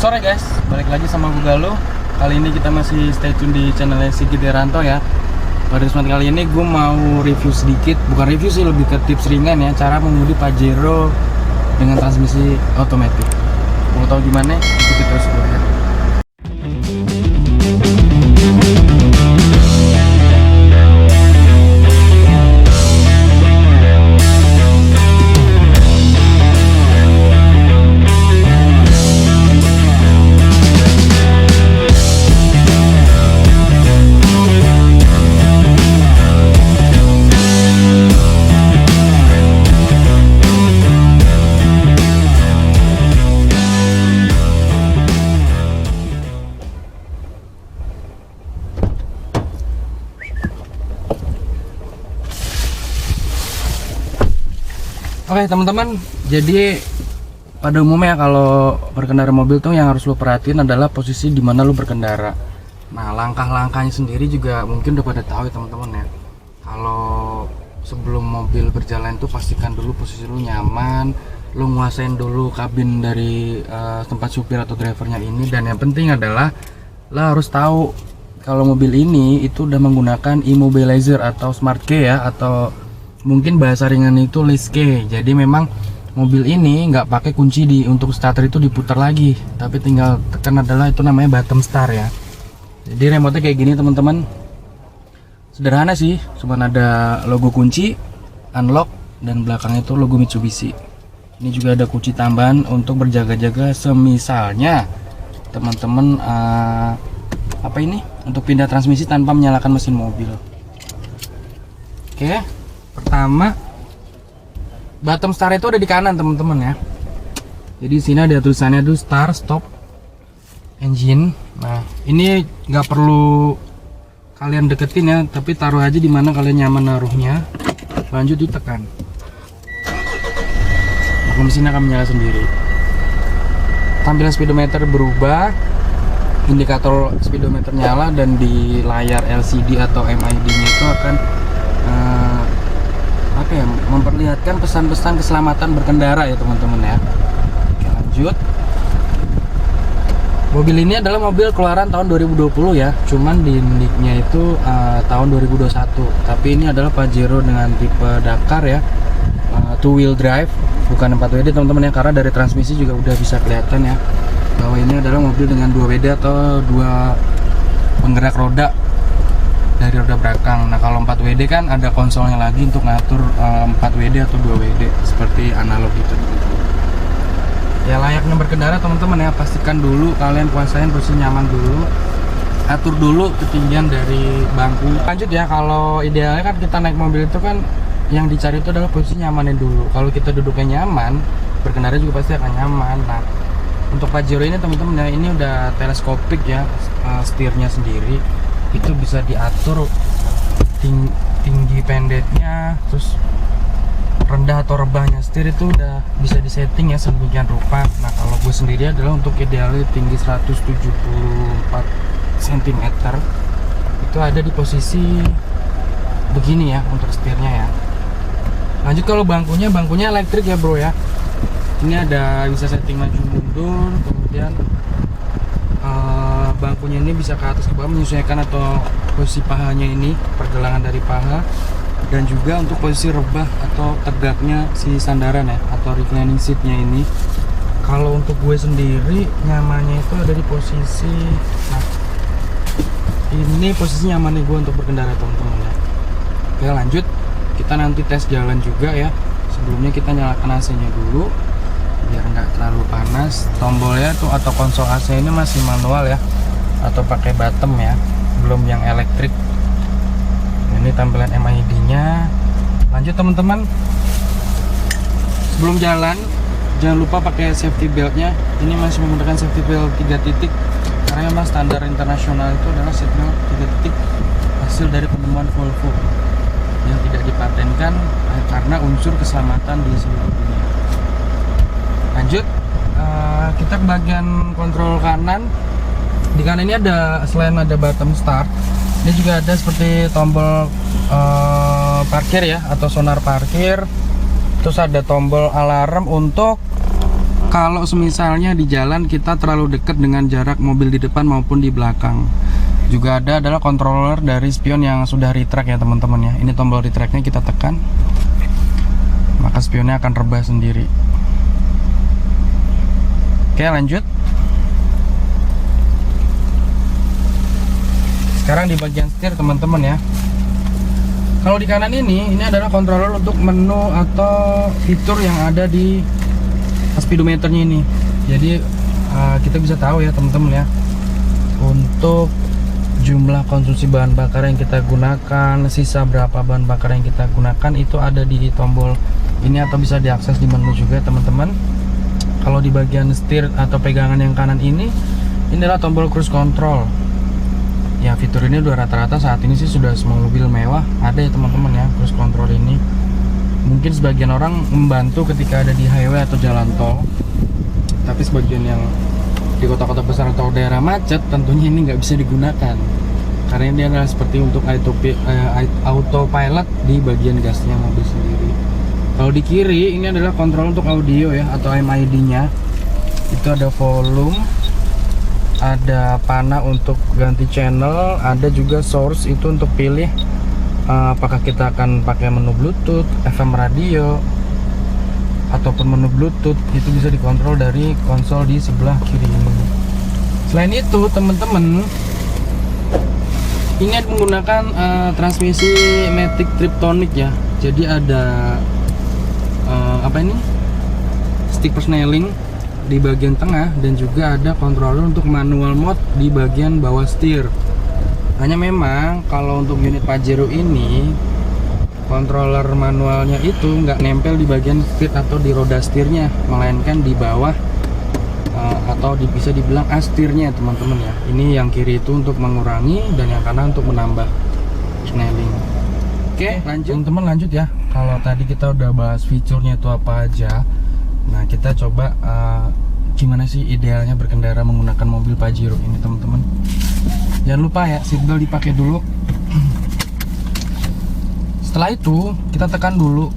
Sore guys, balik lagi sama gue Galuh. Kali ini kita masih stay tune di channelnya Sigit Heranto ya. Pada kesempatan kali ini gue mau review sedikit, bukan review sih, lebih ke tips ringan ya, cara mengemudi Pajero dengan transmisi otomatis. Mau tahu gimana? Ikuti terus gue ya. Oke teman-teman, jadi pada umumnya kalau berkendara mobil tuh yang harus lo perhatiin adalah posisi di mana lo berkendara. Nah, langkah-langkahnya sendiri juga mungkin udah pada tahu ya teman-teman ya. Kalau sebelum mobil berjalan tuh pastikan dulu posisi lo nyaman, lo nguasain dulu kabin dari tempat supir atau drivernya ini, dan yang penting adalah lo harus tahu kalau mobil ini itu udah menggunakan immobilizer atau smart key ya, atau mungkin bahasa ringan itu list key. Jadi memang mobil ini nggak pakai kunci untuk starter itu diputar lagi, tapi tinggal tekan adalah itu namanya bottom start ya. Jadi remote kayak gini teman-teman, sederhana sih, cuma ada logo kunci, unlock, dan belakangnya itu logo Mitsubishi. Ini juga ada kunci tambahan untuk berjaga-jaga semisalnya teman-teman apa ini, untuk pindah transmisi tanpa menyalakan mesin mobil. Oke. Pertama, bottom start itu ada di kanan teman-teman ya. Jadi di sini ada tulisannya tuh start, stop, engine. Nah, ini nggak perlu kalian deketin ya, tapi taruh aja di mana kalian nyaman naruhnya. Lanjut ditekan. Maka mesin akan menyala sendiri. Tampilan speedometer berubah, indikator speedometer nyala, dan di layar LCD atau MID-nya itu akan memperlihatkan pesan-pesan keselamatan berkendara ya teman-teman ya. Oke, lanjut. Mobil ini adalah mobil keluaran tahun 2020 ya, cuman di nicknya itu tahun 2021. Tapi ini adalah Pajero dengan tipe Dakar ya, two wheel drive, bukan 4WD teman-teman ya, karena dari transmisi juga udah bisa kelihatan ya bahwa ini adalah mobil dengan 2WD atau dua penggerak roda dari roda belakang. Nah, kalau 4WD kan ada konsolnya lagi untuk ngatur 4WD atau 2WD seperti analog gitu. Ya, layaknya berkendara teman-teman ya, pastikan dulu kalian kuasain posisi nyaman dulu, atur dulu ketinggian dari bangku. Lanjut ya, kalau idealnya kan kita naik mobil itu kan yang dicari itu adalah posisi nyamannya dulu. Kalau kita duduknya nyaman, berkendara juga pasti akan nyaman. Nah, untuk Pajero ini teman-teman ya, ini udah teleskopik ya, setirnya sendiri itu bisa diatur tinggi pendeknya, terus rendah atau rebahnya setir itu udah bisa disetting ya sedemikian rupa. Nah, kalau gue sendiri adalah untuk idealnya tinggi 174 cm itu ada di posisi begini ya untuk setirnya ya. Lanjut, kalau bangkunya elektrik ya bro ya. Ini ada bisa setting maju mundur, kemudian bangkunya ini bisa ke atas ke bawah menyesuaikan atau posisi pahanya ini, pergelangan dari paha, dan juga untuk posisi rebah atau tegaknya si sandaran ya, atau reclining seatnya ini. Kalau untuk gue sendiri nyamannya itu ada di posisi, nah ini posisi nyamannya gue untuk berkendara teman-teman ya. Oke, lanjut, kita nanti tes jalan juga ya. Sebelumnya kita nyalakan AC nya dulu biar nggak terlalu panas. Tombolnya tuh atau konsol AC ini masih manual ya, atau pakai bottom ya, belum yang elektrik. Ini tampilan MID nya. Lanjut teman-teman, sebelum jalan jangan lupa pakai safety beltnya. Ini masih menggunakan safety belt 3 titik karena memang standar internasional itu adalah safety belt 3 titik hasil dari penemuan Volvo yang tidak dipatenkan karena unsur keselamatan di seluruh dunia. Lanjut, kita ke bagian kontrol kanan. Di kanan ini ada, selain ada bottom start, ini juga ada seperti tombol parkir ya, atau sonar parkir. Terus ada tombol alarm untuk kalau semisalnya di jalan kita terlalu dekat dengan jarak mobil di depan maupun di belakang. Juga ada adalah controller dari spion yang sudah retract ya teman-teman ya. Ini tombol retractnya kita tekan, maka spionnya akan rebah sendiri. Oke, lanjut. Sekarang di bagian setir teman-teman ya. Kalau di kanan ini adalah controller untuk menu atau fitur yang ada di speedometernya ini. Jadi kita bisa tahu ya teman-teman ya, untuk jumlah konsumsi bahan bakar yang kita gunakan, sisa berapa bahan bakar yang kita gunakan itu ada di tombol ini atau bisa diakses di menu juga teman-teman. Kalau di bagian setir atau pegangan yang kanan ini adalah tombol cruise control. Ya, fitur ini udah rata-rata saat ini sih sudah semua mobil mewah ada ya teman-teman ya, cruise control ini. Mungkin sebagian orang membantu ketika ada di highway atau jalan tol, tapi sebagian yang di kota-kota besar atau daerah macet tentunya ini nggak bisa digunakan karena ini adalah seperti untuk autopilot di bagian gasnya mobil sendiri. Kalau di kiri ini adalah kontrol untuk audio ya atau MID-nya. Itu ada volume, ada panah untuk ganti channel, ada juga source itu untuk pilih apakah kita akan pakai menu Bluetooth, FM radio, ataupun menu Bluetooth. Itu bisa dikontrol dari konsol di sebelah kiri ini. Selain itu teman-teman, ingat menggunakan transmisi Matic Triptonic ya. Jadi ada stick persneling di bagian tengah dan juga ada controller untuk manual mode di bagian bawah setir. Hanya memang kalau untuk unit Pajero ini controller manualnya itu nggak nempel di bagian setir atau di roda setirnya, melainkan di bawah atau bisa dibilang astirnya teman-teman ya. Ini yang kiri itu untuk mengurangi dan yang kanan untuk menambah snelling. Oke, lanjut teman-teman, lanjut ya. Kalau tadi kita udah bahas fiturnya itu apa aja, nah kita coba gimana sih idealnya berkendara menggunakan mobil Pajero ini teman-teman. Jangan lupa ya, seatbelt dipakai dulu. Setelah itu kita tekan dulu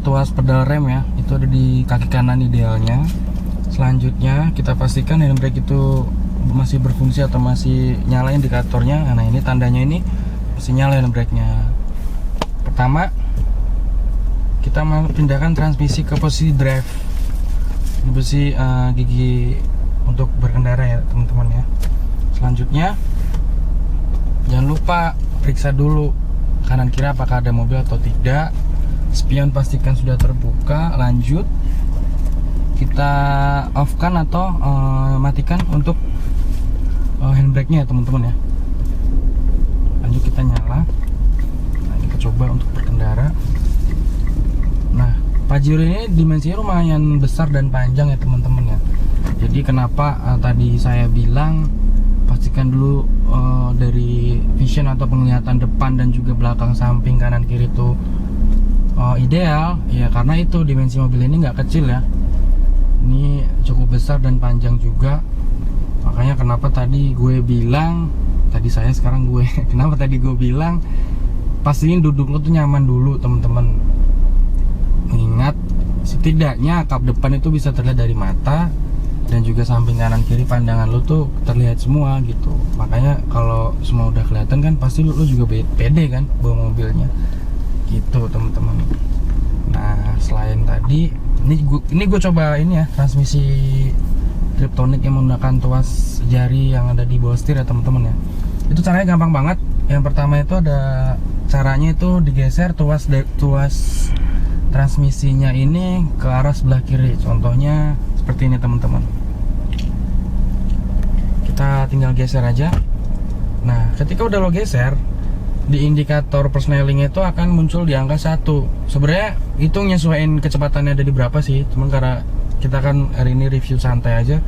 tuas pedal rem ya, itu ada di kaki kanan idealnya. Selanjutnya kita pastikan handbrake itu masih berfungsi atau masih nyala indikatornya. Nah ini tandanya ini masih nyala handbrake-nya. Pertama kita mau pindahkan transmisi ke posisi drive, di posisi gigi untuk berkendara ya teman-teman ya. Selanjutnya jangan lupa periksa dulu kanan kiri apakah ada mobil atau tidak. Spion pastikan sudah terbuka. Lanjut kita off kan atau matikan untuk handbrake-nya ya teman-teman ya. Lanjut kita nyala. Nah, kita coba untuk berkendara. Nah, Pajero ini dimensinya lumayan besar dan panjang ya teman-teman ya. Jadi kenapa tadi saya bilang pastikan dulu dari vision atau penglihatan depan dan juga belakang, samping, kanan, kiri itu ideal ya, karena itu dimensi mobil ini nggak kecil ya, ini cukup besar dan panjang juga. Makanya kenapa tadi gue bilang, kenapa tadi gue bilang pastiin duduk lo tuh nyaman dulu teman-teman. Ingat setidaknya kap depan itu bisa terlihat dari mata dan juga samping kanan kiri pandangan lo tuh terlihat semua gitu. Makanya kalau semua udah kelihatan kan pasti lo juga pede kan bawa mobilnya gitu teman-teman. Nah selain tadi ini gue coba ini ya, transmisi Triptonic yang menggunakan tuas jari yang ada di bawah setir ya teman-teman ya. Itu caranya gampang banget. Yang pertama itu ada caranya itu digeser tuas transmisinya ini ke arah sebelah kiri. Contohnya seperti ini teman-teman. Kita tinggal geser aja. Nah ketika udah lo geser, di indikator persneling itu akan muncul di angka 1. Sebenarnya itu nyesuaiin kecepatannya ada di berapa sih, cuman karena kita kan hari ini review santai aja,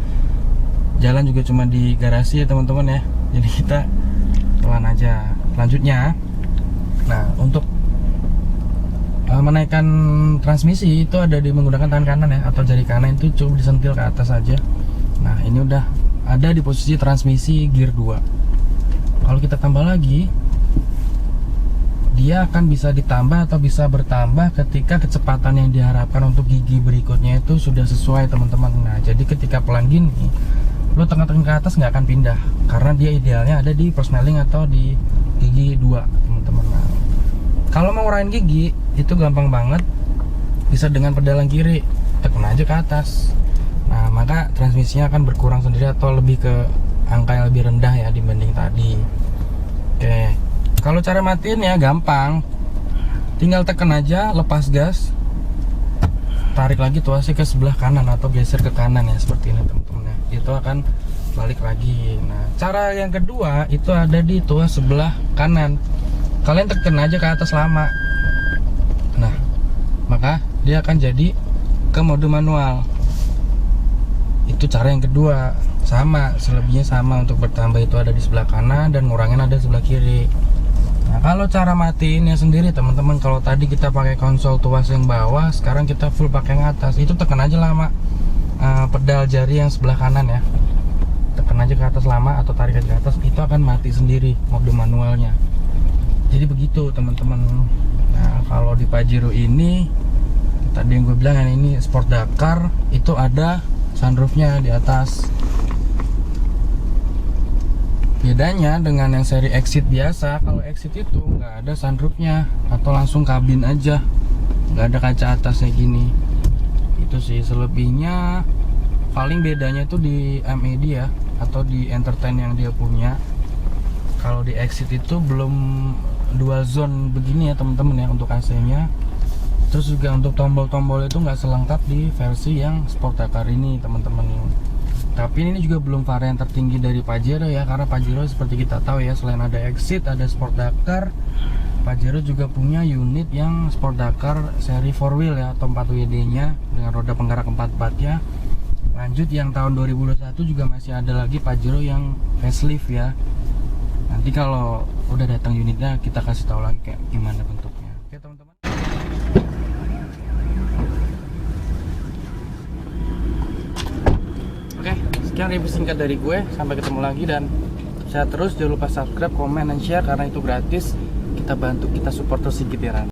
jalan juga cuma di garasi ya teman-teman ya, jadi kita pelan aja. Selanjutnya, nah untuk menaikkan transmisi itu ada di menggunakan tangan kanan ya, atau jari kanan itu cukup disentil ke atas aja. Nah ini udah ada di posisi transmisi gear 2. Kalau kita tambah lagi, dia akan bisa ditambah atau bisa bertambah ketika kecepatan yang diharapkan untuk gigi berikutnya itu sudah sesuai teman-teman. Nah jadi ketika pelan gini lo tekan-tekan ke atas nggak akan pindah karena dia idealnya ada di persneling atau di gigi 2 teman-teman. Nah, kalau mau ngurain gigi itu gampang banget, bisa dengan pedalan kiri, tekan aja ke atas. Nah maka transmisinya akan berkurang sendiri atau lebih ke angka yang lebih rendah ya dibanding tadi. Oke, kalau cara matiin ya gampang, tinggal tekan aja, lepas gas, tarik lagi tuasnya ke sebelah kanan atau geser ke kanan ya seperti ini teman-teman ya. Itu akan balik lagi. Nah cara yang kedua itu ada di tuas sebelah kanan, kalian tekan aja ke atas lama. Nah maka dia akan jadi ke mode manual. Itu cara yang kedua, sama, selebihnya sama, untuk bertambah itu ada di sebelah kanan dan ngurangin ada di sebelah kiri. Nah kalau cara matiinnya sendiri teman-teman, kalau tadi kita pakai konsol tuas yang bawah, sekarang kita full pakai yang atas. Itu tekan aja lama pedal jari yang sebelah kanan ya, tekan aja ke atas lama atau tarik aja ke atas, itu akan mati sendiri mode manualnya. Jadi begitu teman-teman. Nah kalau di Pajero ini tadi yang gue bilang ini Sport Dakar, itu ada sunroofnya di atas. Bedanya dengan yang seri Exit biasa, kalau Exit itu nggak ada sunroofnya atau langsung kabin aja, nggak ada kaca atasnya gini. Itu sih selebihnya. Paling bedanya itu di MED ya atau di Entertain yang dia punya. Kalau di Exit itu belum dual zone begini ya teman-teman ya untuk AC-nya. Terus juga untuk tombol-tombol itu nggak selengkap di versi yang Sport Dakar ini teman-teman. Tapi ini juga belum varian tertinggi dari Pajero ya, karena Pajero seperti kita tahu ya, selain ada Exit, ada Sport Dakar, Pajero juga punya unit yang Sport Dakar seri 4wheel ya atau 4WD nya dengan roda penggerak 4x4 nya. Lanjut yang tahun 2021 juga masih ada lagi Pajero yang facelift ya. Nanti kalau udah datang unitnya kita kasih tahu lagi kayak gimana bentuknya. Oke teman-teman. Oke, sekian review singkat dari gue. Sampai ketemu lagi dan sehat terus. Jangan lupa subscribe, komen, dan share karena itu gratis. Kita bantu, kita support terus Gitiran.